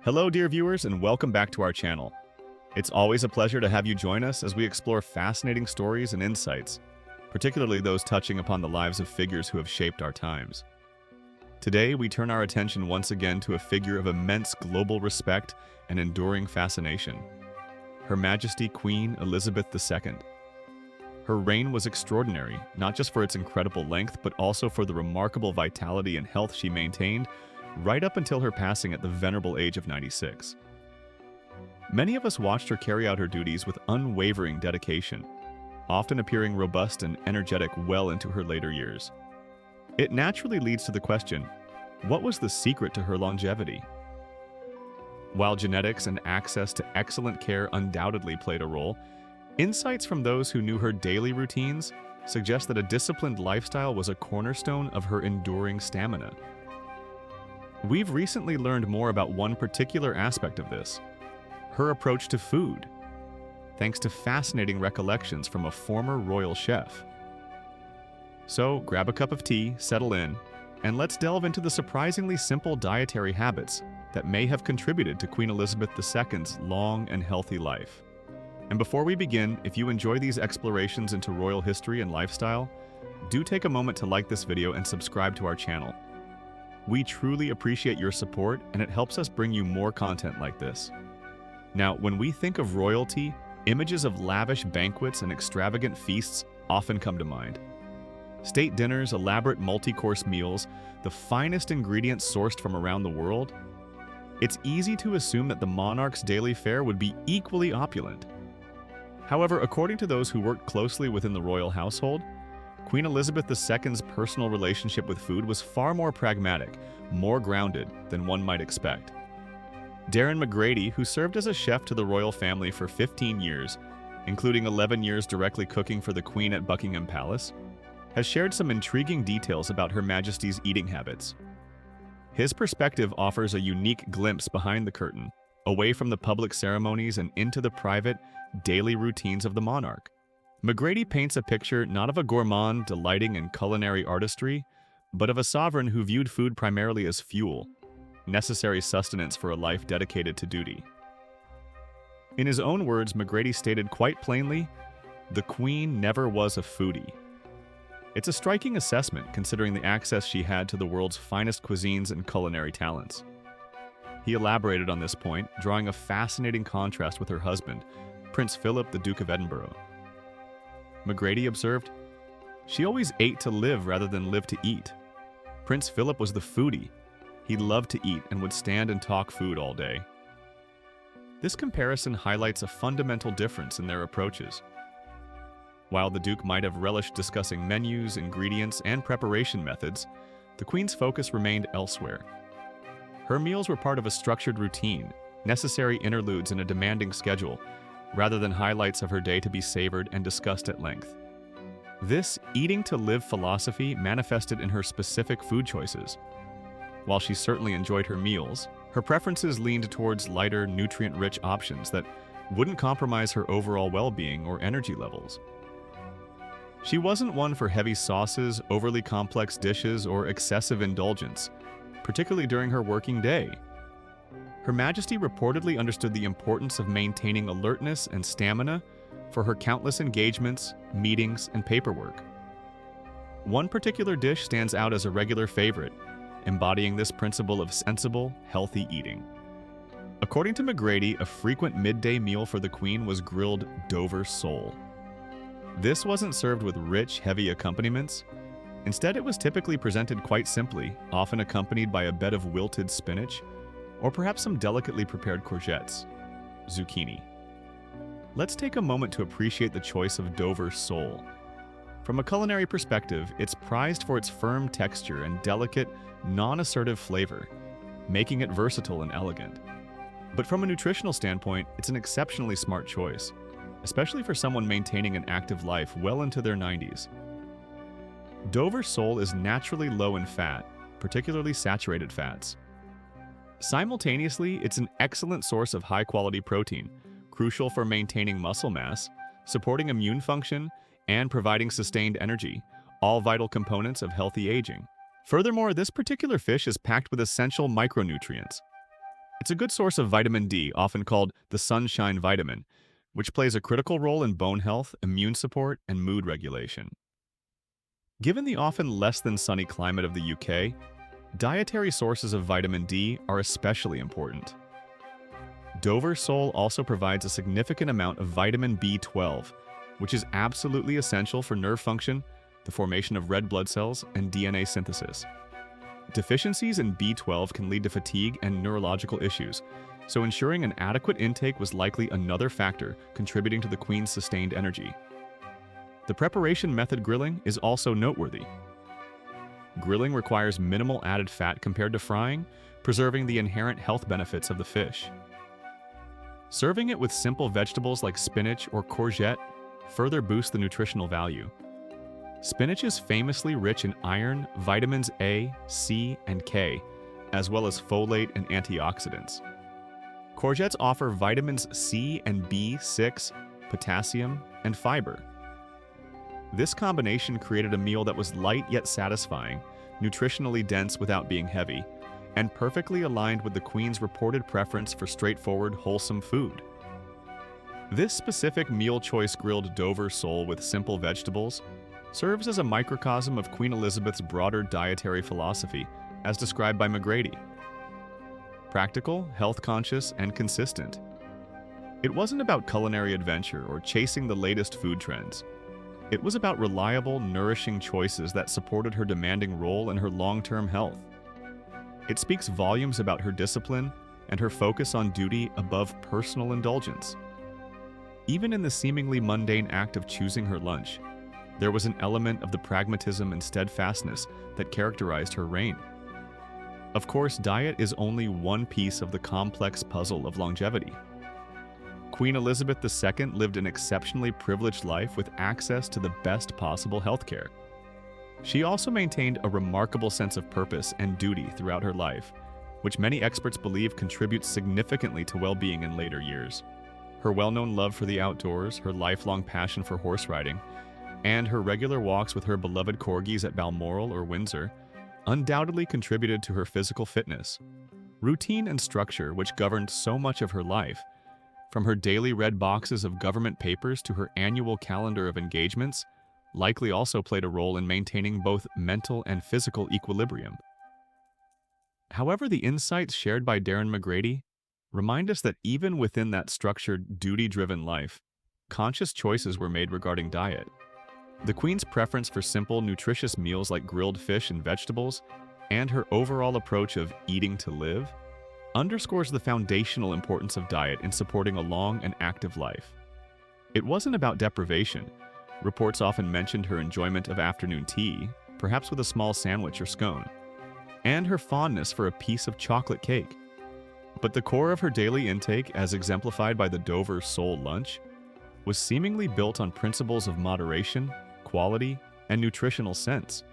Hello, dear viewers, and welcome back to our channel. It's always a pleasure to have you join us as we explore fascinating stories and insights, particularly those touching upon the lives of figures who have shaped our times. Today, we turn our attention once again to a figure of immense global respect and enduring fascination, Her Majesty Queen Elizabeth II. Her reign was extraordinary, not just for its incredible length, but also for the remarkable vitality and health she maintained right up until her passing at the venerable age of 96. Many of us watched her carry out her duties with unwavering dedication, often appearing robust and energetic well into her later years. It naturally leads to the question, what was the secret to her longevity? While genetics and access to excellent care undoubtedly played a role, insights from those who knew her daily routines suggest that a disciplined lifestyle was a cornerstone of her enduring stamina. We've recently learned more about one particular aspect of this, her approach to food, thanks to fascinating recollections from a former royal chef. So grab a cup of tea, settle in, and let's delve into the surprisingly simple dietary habits that may have contributed to Queen Elizabeth II's long and healthy life. And before we begin, if you enjoy these explorations into royal history and lifestyle, do take a moment to like this video and subscribe to our channel. We truly appreciate your support, and it helps us bring you more content like this. Now, when we think of royalty, images of lavish banquets and extravagant feasts often come to mind. State dinners, elaborate multi-course meals, the finest ingredients sourced from around the world. It's easy to assume that the monarch's daily fare would be equally opulent. However, according to those who worked closely within the royal household, Queen Elizabeth II's personal relationship with food was far more pragmatic, more grounded than one might expect. Darren McGrady, who served as a chef to the royal family for 15 years, including 11 years directly cooking for the Queen at Buckingham Palace, has shared some intriguing details about Her Majesty's eating habits. His perspective offers a unique glimpse behind the curtain, away from the public ceremonies and into the private, daily routines of the monarch. McGrady paints a picture not of a gourmand delighting in culinary artistry, but of a sovereign who viewed food primarily as fuel, necessary sustenance for a life dedicated to duty. In his own words, McGrady stated quite plainly, "The Queen never was a foodie." It's a striking assessment considering the access she had to the world's finest cuisines and culinary talents. He elaborated on this point, drawing a fascinating contrast with her husband, Prince Philip, the Duke of Edinburgh. McGrady observed, "She always ate to live rather than live to eat. Prince Philip was the foodie. He loved to eat and would stand and talk food all day." This comparison highlights a fundamental difference in their approaches. While the Duke might have relished discussing menus, ingredients, and preparation methods, the Queen's focus remained elsewhere. Her meals were part of a structured routine, necessary interludes in a demanding schedule, rather than highlights of her day to be savored and discussed at length. This eating-to-live philosophy manifested in her specific food choices. While she certainly enjoyed her meals, her preferences leaned towards lighter, nutrient-rich options that wouldn't compromise her overall well-being or energy levels. She wasn't one for heavy sauces, overly complex dishes, or excessive indulgence, particularly during her working day. Her Majesty reportedly understood the importance of maintaining alertness and stamina for her countless engagements, meetings, and paperwork. One particular dish stands out as a regular favorite, embodying this principle of sensible, healthy eating. According to McGrady, a frequent midday meal for the Queen was grilled Dover sole. This wasn't served with rich, heavy accompaniments. Instead, it was typically presented quite simply, often accompanied by a bed of wilted spinach, or perhaps some delicately prepared courgettes, zucchini. Let's take a moment to appreciate the choice of Dover sole. From a culinary perspective, it's prized for its firm texture and delicate, non-assertive flavor, making it versatile and elegant. But from a nutritional standpoint, it's an exceptionally smart choice, especially for someone maintaining an active life well into their 90s. Dover sole is naturally low in fat, particularly saturated fats. Simultaneously, it's an excellent source of high-quality protein, crucial for maintaining muscle mass, supporting immune function, and providing sustained energy, all vital components of healthy aging. Furthermore, this particular fish is packed with essential micronutrients. It's a good source of vitamin D, often called the sunshine vitamin, which plays a critical role in bone health, immune support, and mood regulation. Given the often less than sunny climate of the UK, dietary sources of vitamin D are especially important. Dover sole also provides a significant amount of vitamin B12, which is absolutely essential for nerve function, the formation of red blood cells, and DNA synthesis. Deficiencies in B12 can lead to fatigue and neurological issues, so ensuring an adequate intake was likely another factor contributing to the Queen's sustained energy. The preparation method grilling is also noteworthy. Grilling requires minimal added fat compared to frying, preserving the inherent health benefits of the fish. Serving it with simple vegetables like spinach or courgette further boosts the nutritional value. Spinach is famously rich in iron, vitamins A, C, and K, as well as folate and antioxidants. Courgettes offer vitamins C and B6, potassium, and fiber. This combination created a meal that was light yet satisfying, nutritionally dense without being heavy, and perfectly aligned with the Queen's reported preference for straightforward, wholesome food. This specific meal choice grilled Dover sole with simple vegetables serves as a microcosm of Queen Elizabeth's broader dietary philosophy, as described by McGrady. Practical, health-conscious, and consistent. It wasn't about culinary adventure or chasing the latest food trends. It was about reliable, nourishing choices that supported her demanding role in her long-term health. It speaks volumes about her discipline and her focus on duty above personal indulgence. Even in the seemingly mundane act of choosing her lunch, there was an element of the pragmatism and steadfastness that characterized her reign. Of course, diet is only one piece of the complex puzzle of longevity. Queen Elizabeth II lived an exceptionally privileged life with access to the best possible healthcare. She also maintained a remarkable sense of purpose and duty throughout her life, which many experts believe contributes significantly to well-being in later years. Her well-known love for the outdoors, her lifelong passion for horse riding, and her regular walks with her beloved corgis at Balmoral or Windsor undoubtedly contributed to her physical fitness. Routine and structure, which governed so much of her life, from her daily red boxes of government papers to her annual calendar of engagements, likely also played a role in maintaining both mental and physical equilibrium. However, the insights shared by Darren McGrady remind us that even within that structured, duty-driven life, conscious choices were made regarding diet. The Queen's preference for simple, nutritious meals like grilled fish and vegetables, and her overall approach of eating to live, underscores the foundational importance of diet in supporting a long and active life. It wasn't about deprivation. Reports often mentioned her enjoyment of afternoon tea, perhaps with a small sandwich or scone, and her fondness for a piece of chocolate cake. But the core of her daily intake, as exemplified by the Dover sole lunch, was seemingly built on principles of moderation, quality, and nutritional sense.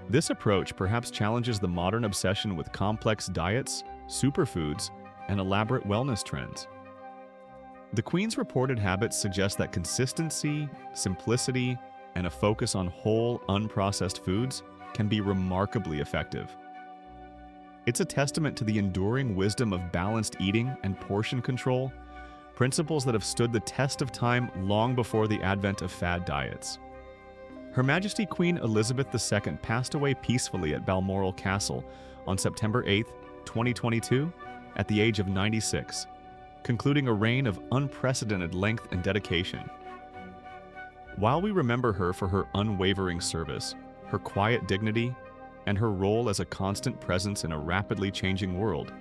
This approach perhaps challenges the modern obsession with complex diets, superfoods, and elaborate wellness trends. The Queen's reported habits suggest that consistency, simplicity, and a focus on whole, unprocessed foods can be remarkably effective. It's a testament to the enduring wisdom of balanced eating and portion control, principles that have stood the test of time long before the advent of fad diets. Her Majesty Queen Elizabeth II passed away peacefully at Balmoral Castle on September 8, 2022, at the age of 96, concluding a reign of unprecedented length and dedication. While we remember her for her unwavering service, her quiet dignity, and her role as a constant presence in a rapidly changing world,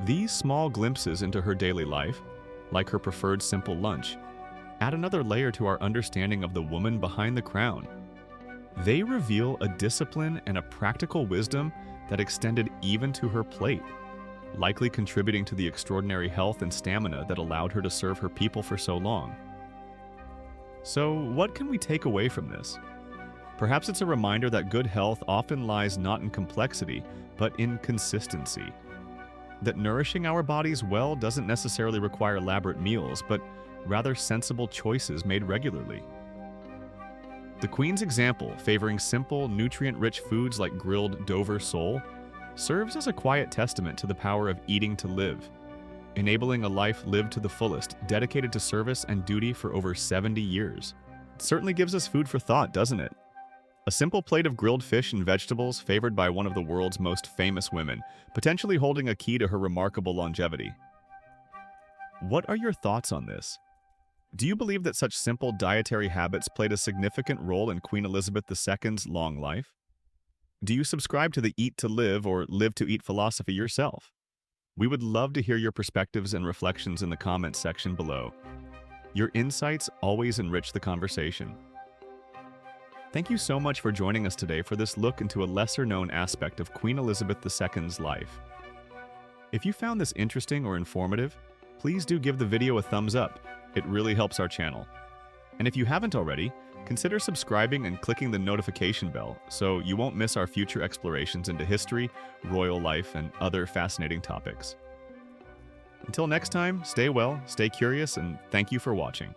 these small glimpses into her daily life, like her preferred simple lunch, add another layer to our understanding of the woman behind the crown. They reveal a discipline and a practical wisdom that extended even to her plate, likely contributing to the extraordinary health and stamina that allowed her to serve her people for so long. So, what can we take away from this? Perhaps it's a reminder that good health often lies not in complexity, but in consistency. That nourishing our bodies well doesn't necessarily require elaborate meals, but rather sensible choices made regularly. The Queen's example, favoring simple, nutrient-rich foods like grilled Dover sole, serves as a quiet testament to the power of eating to live, enabling a life lived to the fullest, dedicated to service and duty for over 70 years. It certainly gives us food for thought, doesn't it? A simple plate of grilled fish and vegetables favored by one of the world's most famous women, potentially holding a key to her remarkable longevity. What are your thoughts on this? Do you believe that such simple dietary habits played a significant role in Queen Elizabeth II's long life? Do you subscribe to the eat to live or live to eat philosophy yourself? We would love to hear your perspectives and reflections in the comments section below. Your insights always enrich the conversation. Thank you so much for joining us today for this look into a lesser-known aspect of Queen Elizabeth II's life. If you found this interesting or informative, please do give the video a thumbs up. It really helps our channel. And if you haven't already, consider subscribing and clicking the notification bell so you won't miss our future explorations into history, royal life, and other fascinating topics. Until next time, stay well, stay curious, and thank you for watching.